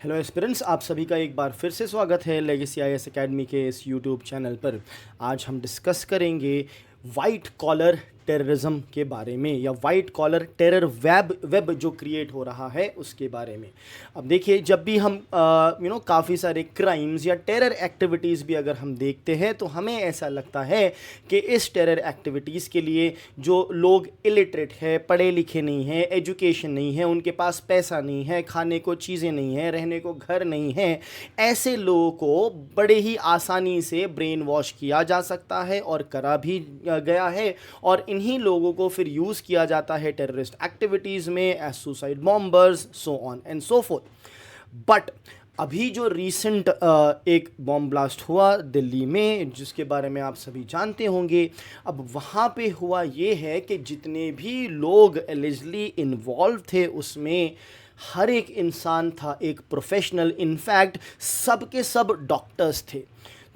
Hello aspirants, आप सभी का एक बार फिर से स्वागत है लेगेसी आईएएस एकेडमी के इस यूट्यूब चैनल पर। आज हम डिस्कस करेंगे वाइट कॉलर टेररिज्म के बारे में, या वाइट कॉलर टेरर वेब जो क्रिएट हो रहा है उसके बारे में। अब देखिए, जब भी हम काफ़ी सारे क्राइम्स या टेरर एक्टिविटीज़ भी अगर हम देखते हैं तो हमें ऐसा लगता है कि इस टेरर एक्टिविटीज़ के लिए जो लोग इलिटरेट है, पढ़े लिखे नहीं हैं, एजुकेशन नहीं है, उनके पास पैसा नहीं है, खाने को चीज़ें नहीं है, रहने को घर नहीं है, ऐसे लोगों को बड़े ही आसानी से ब्रेन वॉश किया जा सकता है और करा भी गया है। और इन्हीं लोगों को फिर यूज़ किया जाता है टेररिस्ट एक्टिविटीज़ में as suicide bombers, so on and so forth. But अभी जो रीसेंट एक बॉम्ब ब्लास्ट हुआ दिल्ली में, जिसके बारे में आप सभी जानते होंगे, अब वहाँ पे हुआ ये है कि जितने भी लोग एलिजली इन्वॉल्व थे उसमें, हर एक इंसान था एक प्रोफेशनल। इनफैक्ट सब के सब डॉक्टर्स थे।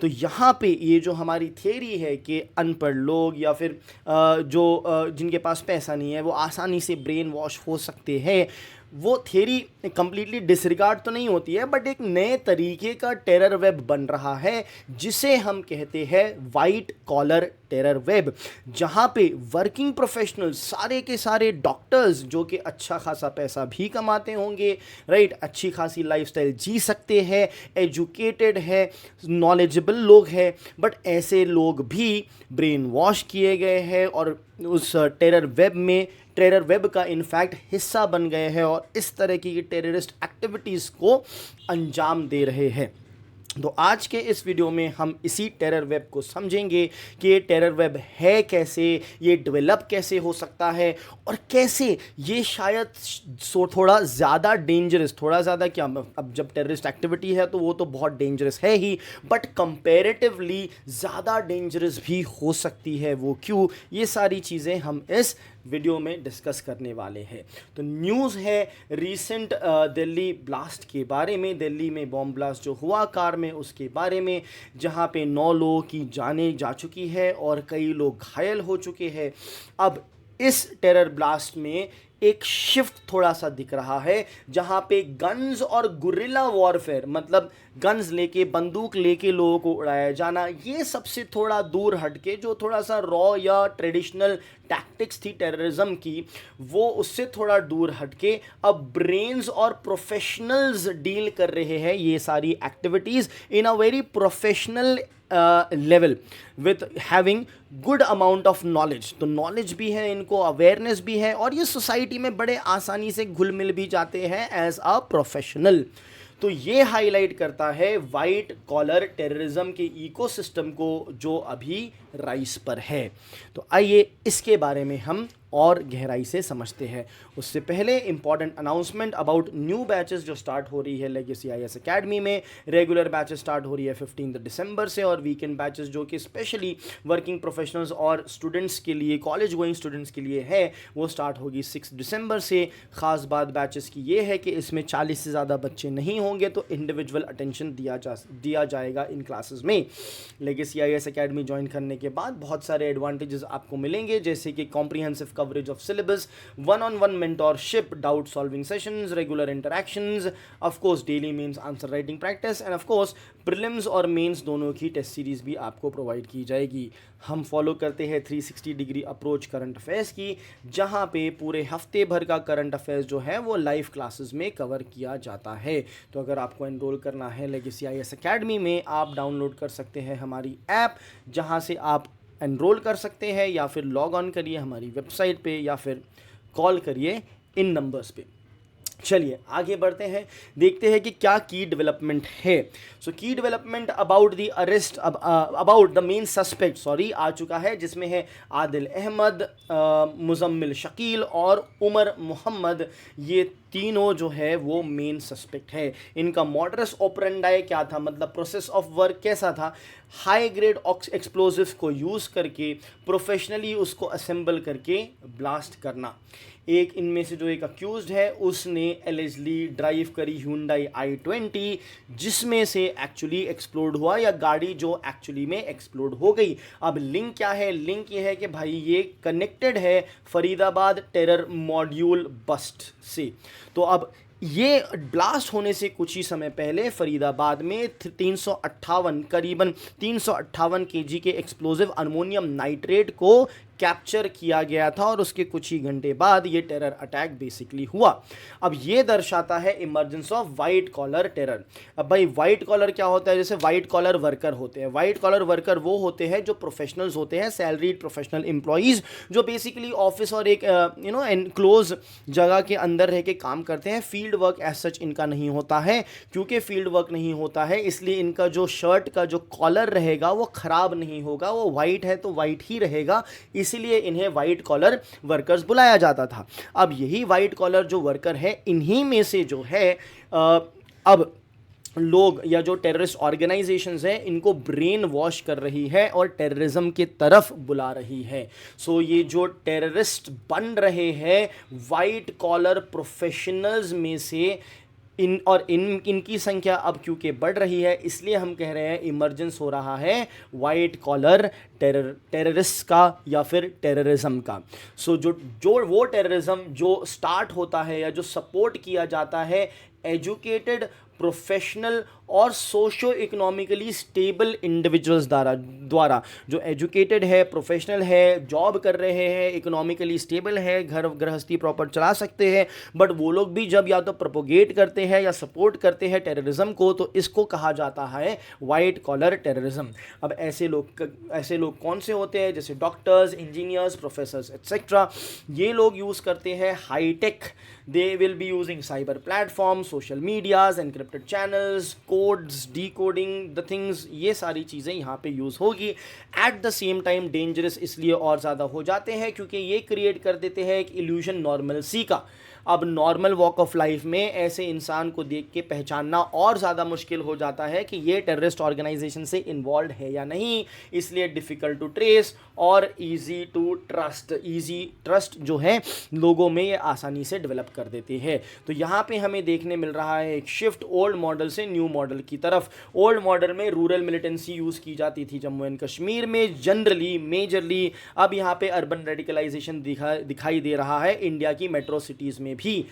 तो यहाँ पे ये जो हमारी थियरी है कि अनपढ़ लोग या फिर जिनके पास पैसा नहीं है वो आसानी से ब्रेन वॉश हो सकते हैं, वो थियरी कम्प्लीटली डिसरिगार्ड तो नहीं होती है, बट एक नए तरीके का टेरर वेब बन रहा है जिसे हम कहते हैं वाइट कॉलर टेरर वेब, जहाँ पे वर्किंग प्रोफेशनल्स, सारे के सारे डॉक्टर्स जो कि अच्छा खासा पैसा भी कमाते होंगे, राइट, अच्छी खासी लाइफस्टाइल जी सकते हैं, एजुकेटेड है, नॉलेजेबल लोग हैं, बट ऐसे लोग भी ब्रेन वॉश किए गए हैं और उस टेरर वेब का इनफैक्ट हिस्सा बन गए हैं और इस तरह की टेररिस्ट एक्टिविटीज़ को अंजाम दे रहे हैं। तो आज के इस वीडियो में हम इसी टेरर वेब को समझेंगे कि ये टेरर वेब है कैसे, ये डेवलप कैसे हो सकता है, और कैसे ये शायद थोड़ा ज़्यादा डेंजरस, थोड़ा ज़्यादा क्या, अब जब टेररिस्ट एक्टिविटी है तो वो तो बहुत डेंजरस है ही, बट कंपैरेटिवली ज़्यादा डेंजरस भी हो सकती है। वो क्यों, ये सारी चीज़ें हम इस वीडियो में डिस्कस करने वाले हैं। तो न्यूज़ है रीसेंट दिल्ली ब्लास्ट के बारे में, दिल्ली में बॉम्ब ब्लास्ट जो हुआ कार में उसके बारे में, जहां पे 9 लोगों की जानें जा चुकी है और कई लोग घायल हो चुके हैं। अब इस टेरर ब्लास्ट में एक शिफ्ट थोड़ा सा दिख रहा है, जहां पे गन्स और गुरिल्ला वॉरफेयर, मतलब गन्स लेके, बंदूक लेके लोगों को उड़ाया जाना, ये सबसे थोड़ा दूर हटके, जो थोड़ा सा रॉ या ट्रेडिशनल टैक्टिक्स थी टेररिज्म की, वो उससे थोड़ा दूर हटके अब ब्रेन्स और प्रोफेशनल्स डील कर रहे हैं ये सारी activities in a very professional level with having good amount of knowledge. तो नॉलेज भी है इनको, अवेयरनेस भी है, और ये सोसाइटी में बड़े आसानी से घुल मिल भी जाते हैं एज अ प्रोफेशनल। तो ये हाईलाइट करता है वाइट कॉलर टेररिज्म के इकोसिस्टम को जो अभी राइज पर है। तो आइए इसके बारे में हम और गहराई से समझते हैं। उससे पहले important announcement about new batches जो स्टार्ट हो रही है लेगेसी आईएएस एकेडमी में। रेगुलर बैचेस स्टार्ट हो रही है 15 दिसंबर से, और वीकेंड बैचेस जो कि स्पेशली वर्किंग प्रोफेशनल्स और स्टूडेंट्स के लिए, कॉलेज गोइंग स्टूडेंट्स के लिए है, वो स्टार्ट होगी 6 दिसंबर से। ख़ास बात बैचेस की ये है कि इसमें 40 से ज़्यादा बच्चे नहीं होंगे, तो इंडिविजुअल अटेंशन दिया जाएगा इन क्लासेस में। लेगेसी आईएएस एकेडमी ज्वाइन करने के बाद बहुत सारे एडवांटेजेस आपको मिलेंगे, जैसे कि comprehensive coverage of syllabus, one on one mentorship, doubt solving sessions, regular interactions, of course daily means answer writing practice, and of course prelims और मेंस दोनों की टेस्ट सीरीज़ भी आपको प्रोवाइड की जाएगी। हम फॉलो करते हैं 360 डिग्री अप्रोच करंट अफेयर्स की, जहां पे पूरे हफ्ते भर का करंट अफेयर्स जो है वो लाइव क्लासेस में कवर किया जाता है। तो अगर आपको एनरोल करना है लेगेसी आईएएस एकेडमी में, आप डाउनलोड कर सकते हैं हमारी ऐप, जहां से आप एनरोल कर सकते हैं, या फिर लॉग ऑन करिए हमारी वेबसाइट पे, या फिर कॉल करिए इन नंबर्स पे। चलिए आगे बढ़ते हैं, देखते हैं कि क्या की डेवलपमेंट है। सो की development about the arrest, about the main suspect आ चुका है, जिसमें है आदिल अहमद, मुजम्मिल शकील और उमर मोहम्मद। ये तीनों जो है वो मेन सस्पेक्ट है। इनका मॉडरस ऑपरेंडाई क्या था, मतलब प्रोसेस ऑफ वर्क कैसा था, हाई ग्रेड एक्सप्लोजिव को यूज़ करके प्रोफेशनली उसको असेंबल करके ब्लास्ट करना। एक इनमें से जो एक अक्यूज्ड है, उसने एलिजली ड्राइव करी Hyundai i20, जिसमें से एक्चुअली एक्सप्लोड हुआ, या गाड़ी जो एक्चुअली में एक्सप्लोड हो गई। अब लिंक क्या है, लिंक ये है कि भाई ये कनेक्टेड है फरीदाबाद टेरर मॉड्यूल बस्ट से। तो अब ये ब्लास्ट होने से कुछ ही समय पहले फरीदाबाद में 358 करीबन 358 केजी के एक्सप्लोजिव अमोनियम नाइट्रेट को कैप्चर किया गया था और उसके कुछ ही घंटे बाद ये टेरर अटैक बेसिकली हुआ। अब ये दर्शाता है emergence of white collar terror. अब भाई वाइट कॉलर क्या होता है? जैसे वाइट कॉलर वर्कर होते हैं, वाइट कॉलर वर्कर वो होते हैं जो प्रोफेशनल्स होते हैं, सैलरीड प्रोफेशनल एम्प्लॉयज़, जो बेसिकली ऑफिस और एक एनक्लोज जगह के अंदर रह के काम करते हैं। फील्ड वर्क एज सच इनका नहीं होता है। क्योंकि फील्ड वर्क नहीं होता है इसलिए इनका जो शर्ट का जो कॉलर रहेगा वो ख़राब नहीं होगा, वो वाइट है तो वाइट ही रहेगा, इसीलिए इन्हें वाइट कॉलर वर्कर्स बुलाया जाता था। अब यही वाइट कॉलर जो वर्कर है, इन्हीं में से जो है अब लोग या जो टेररिस्ट ऑर्गेनाइजेशंस हैं इनको ब्रेन वॉश कर रही है और टेररिज्म की तरफ बुला रही है। सो ये जो टेररिस्ट बन रहे हैं वाइट कॉलर प्रोफेशनल्स में से इनकी संख्या अब क्योंकि बढ़ रही है, इसलिए हम कह रहे हैं इमर्जेंस हो रहा है वाइट कॉलर टेररिस्ट का या फिर टेररिज्म का। सो जो वो टेररिज्म जो स्टार्ट होता है या जो सपोर्ट किया जाता है एजुकेटेड, प्रोफेशनल और सोशो इकोनॉमिकली स्टेबल इंडिविजुअल्स द्वारा, जो एजुकेटेड है, प्रोफेशनल है, जॉब कर रहे हैं, इकोनॉमिकली स्टेबल है, घर गृहस्थी प्रॉपर चला सकते हैं, बट वो लोग भी जब या तो प्रोपोगेट करते हैं या सपोर्ट करते हैं टेररिज्म को, तो इसको कहा जाता है वाइट कॉलर टेररिज्म। अब ऐसे लोग कौन से होते हैं? जैसे डॉक्टर्स, इंजीनियर्स, प्रोफेसर्स एट्सेट्रा। ये लोग यूज़ करते हैं high tech, they will be using cyber platform, social medias, encrypted channels, codes, decoding the things, ये सारी चीज़ें यहाँ पे यूज़ होगी। At the same time dangerous इसलिए और ज़्यादा हो जाते हैं क्योंकि ये क्रिएट कर देते हैं एक इल्यूजन नॉर्मलसी का। अब नॉर्मल वॉक ऑफ लाइफ में ऐसे इंसान को देख के पहचानना और ज़्यादा मुश्किल हो जाता है कि ये टेररिस्ट ऑर्गेनाइजेशन से इन्वॉल्व है या नहीं, इसलिए डिफ़िकल्ट टू ट्रेस और easy to trust. Easy trust जो है लोगों में ये आसानी से डेवलप कर देते हैं। तो यहाँ पे हमें देखने मिल रहा है एक शिफ्ट ओल्ड मॉडल से न्यू मॉडल की तरफ। ओल्ड मॉडल में रूरल मिलिटेंसी यूज़ की जाती थी जम्मू एंड कश्मीर में जनरली, मेजरली। अब यहाँ पे अर्बन रेडिकलाइजेशन दिखाई दे रहा है इंडिया की मेट्रो सिटीज़ में भी।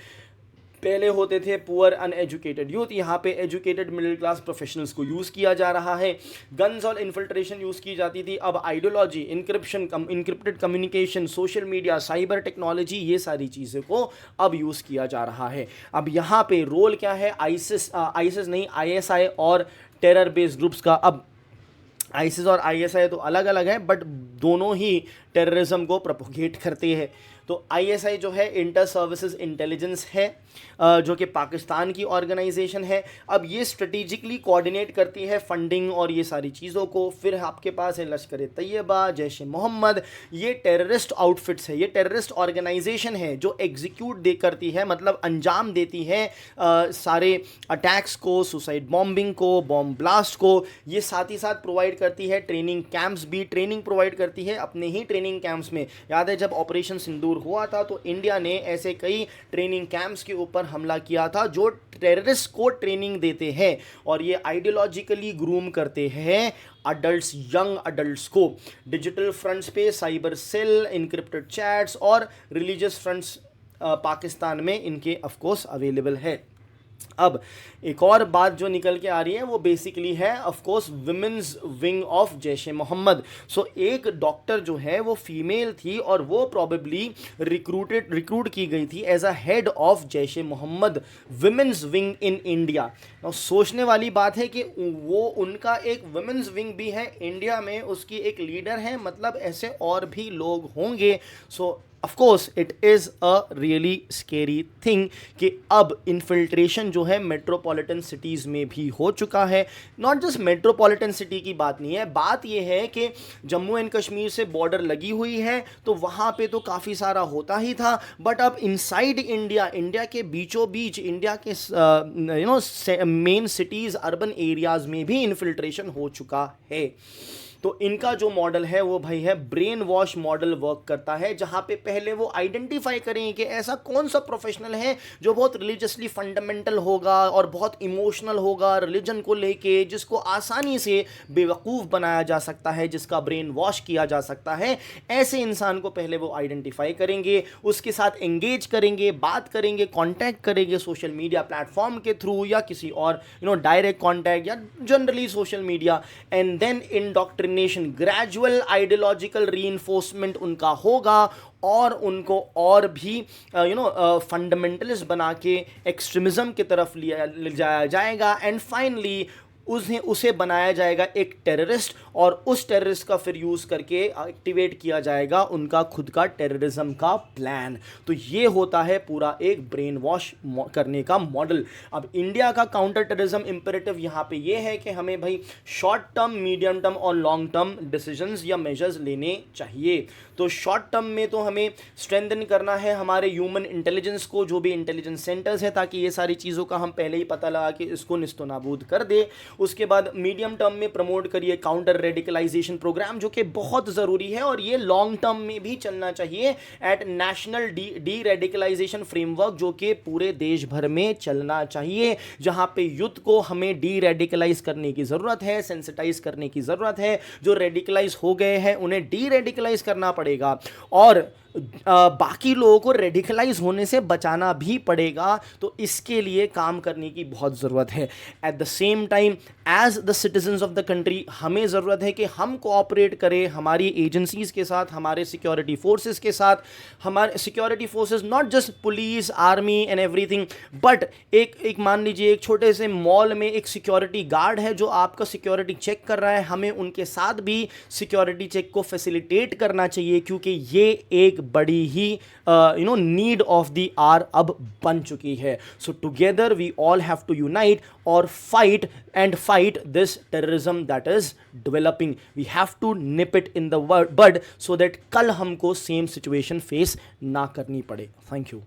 पहले होते थे पुअर अनएजुकेटेड यूथ, यहाँ पे एजुकेटेड मिडिल क्लास प्रोफेशनल्स को यूज़ किया जा रहा है। गन्स और इन्फिल्ट्रेशन यूज़ की जाती थी, अब ideology, encrypted communication, social media, cyber technology, ये सारी चीज़ों को अब यूज़ किया जा रहा है। अब यहाँ पे रोल क्या है आईएसआई नहीं, आईएसआई और टेरर बेस्ड ग्रुप्स का। अब आईएसआई और आईएसआई तो अलग अलग हैं बट दोनों ही टेररिज्म को प्रोपोगेट करते हैं। तो आईएसआई जो है इंटर सर्विसेज इंटेलिजेंस है, जो कि पाकिस्तान की ऑर्गेनाइजेशन है। अब ये स्ट्रेटेजिकली कोऑर्डिनेट करती है फंडिंग और ये सारी चीज़ों को। फिर आपके पास है लश्कर तैयबा, जैश ए मोहम्मद, ये टेररिस्ट आउटफिट्स है, ये टेररिस्ट ऑर्गेनाइजेशन है जो एग्जीक्यूट करती है, मतलब अंजाम देती है सारे अटैक्स को, सुसाइड बॉम्बिंग को, बॉम्ब ब्लास्ट को। ये साथ ही साथ प्रोवाइड करती है ट्रेनिंग कैंप्स भी, ट्रेनिंग प्रोवाइड करती है अपने ही ट्रेनिंग कैंप्स में। याद है जब ऑपरेशन सिंदूर हुआ था तो इंडिया ने ऐसे कई ट्रेनिंग कैंप्स के ऊपर हमला किया था जो टेररिस्ट को ट्रेनिंग देते हैं और ये आइडियोलॉजिकली ग्रूम करते हैं अडल्ट्स, यंग अडल्ट्स को। डिजिटल फ्रंट्स पे साइबर सेल, इनक्रिप्टेड चैट्स और रिलीजियस फ्रंट्स पाकिस्तान में इनके ऑफ कोर्स अवेलेबल है। अब एक और बात जो निकल के आ रही है वो बेसिकली है of course women's wing of Jaish e Mohammed. So एक डॉक्टर जो है वो फीमेल थी और वो प्रॉबेबली रिक्रूट की गई थी as a head of Jaish e Mohammed women's wing in India. सोचने वाली बात है कि वो उनका एक विमेंस विंग भी है इंडिया में, उसकी एक लीडर है, मतलब ऐसे और भी लोग होंगे। सो of course it is a really scary thing कि अब इन्फिल्ट्रेशन जो है मेट्रोपॉलिटन सिटीज़ में भी हो चुका है। नॉट जस्ट मेट्रोपॉलिटन सिटी की बात नहीं है, बात यह है कि जम्मू एंड कश्मीर से बॉर्डर लगी हुई है तो वहाँ पे तो काफ़ी सारा होता ही था, बट अब इनसाइड इंडिया, इंडिया के बीचों बीच, इंडिया के मेन सिटीज़, अर्बन एरियाज़ में भी इन्फिल्ट्रेशन हो चुका है। तो इनका जो मॉडल है वो भाई है ब्रेन वॉश मॉडल वर्क करता है, जहां पे पहले वो आइडेंटिफाई करें कि ऐसा कौन सा प्रोफेशनल है जो बहुत रिलीजियसली फंडामेंटल होगा और बहुत इमोशनल होगा रिलीजन को लेके, जिसको आसानी से बेवकूफ़ बनाया जा सकता है, जिसका ब्रेन वॉश किया जा सकता है। ऐसे इंसान को पहले वो आइडेंटिफाई करेंगे, उसके साथ एंगेज करेंगे, बात करेंगे, कांटेक्ट करेंगे सोशल मीडिया प्लेटफॉर्म के थ्रू या किसी और डायरेक्ट कांटेक्ट या generally social media, and then indoctrination, gradual ideological reinforcement उनका होगा और उनको और भी फंडामेंटलिस्ट बना के एक्सट्रीमिज्म की तरफ ले जाया जाएगा, एंड फाइनली उसे बनाया जाएगा एक टेररिस्ट, और उस टेररिस्ट का फिर यूज़ करके एक्टिवेट किया जाएगा उनका खुद का टेररिज्म का प्लान। तो ये होता है पूरा एक ब्रेन वॉश करने का मॉडल। अब इंडिया का काउंटर टेररिज्म इंपेरेटिव यहाँ पे ये है कि हमें भाई शॉर्ट टर्म, मीडियम टर्म और लॉन्ग टर्म डिसीजंस या मेजर्स लेने चाहिए। तो शॉर्ट टर्म में तो हमें स्ट्रेंथन करना है हमारे ह्यूमन इंटेलिजेंस को, जो भी इंटेलिजेंस सेंटर्स है, ताकि ये सारी चीज़ों का हम पहले ही पता लगा कि इसको निस्तो नाबूद कर दे। उसके बाद मीडियम टर्म में प्रमोट करिए काउंटर रेडिकलाइजेशन प्रोग्राम, जो कि बहुत ज़रूरी है, और ये लॉन्ग टर्म में भी चलना चाहिए at national deradicalisation framework, जो कि पूरे देश भर में चलना चाहिए, जहां पे यूथ को हमें डी रेडिकलाइज करने की ज़रूरत है, सेंसिटाइज करने की ज़रूरत है। जो रेडिकलाइज हो गए हैं उन्हें डी रेडिकलाइज करना पड़ेगा, और बाकी लोगों को रेडिकलाइज होने से बचाना भी पड़ेगा। तो इसके लिए काम करने की बहुत ज़रूरत है। At the same time as the citizens of the country हमें ज़रूरत है कि हम कोऑपरेट करें हमारी एजेंसीज़ के साथ, हमारे सिक्योरिटी फोर्सेस के साथ। हमारे security forces not just police, army and everything, but एक मान लीजिए एक छोटे से मॉल में एक सिक्योरिटी गार्ड है जो आपका सिक्योरिटी चेक कर रहा है, हमें उनके साथ भी सिक्योरिटी चेक को फैसिलिटेट करना चाहिए, क्योंकि ये एक बड़ी ही नीड ऑफ द आवर अब बन चुकी है। So together we all have to unite और fight this terrorism that is developing. We have to nip it in the bud so that कल हमको सेम सिचुएशन फेस ना करनी पड़े। Thank you.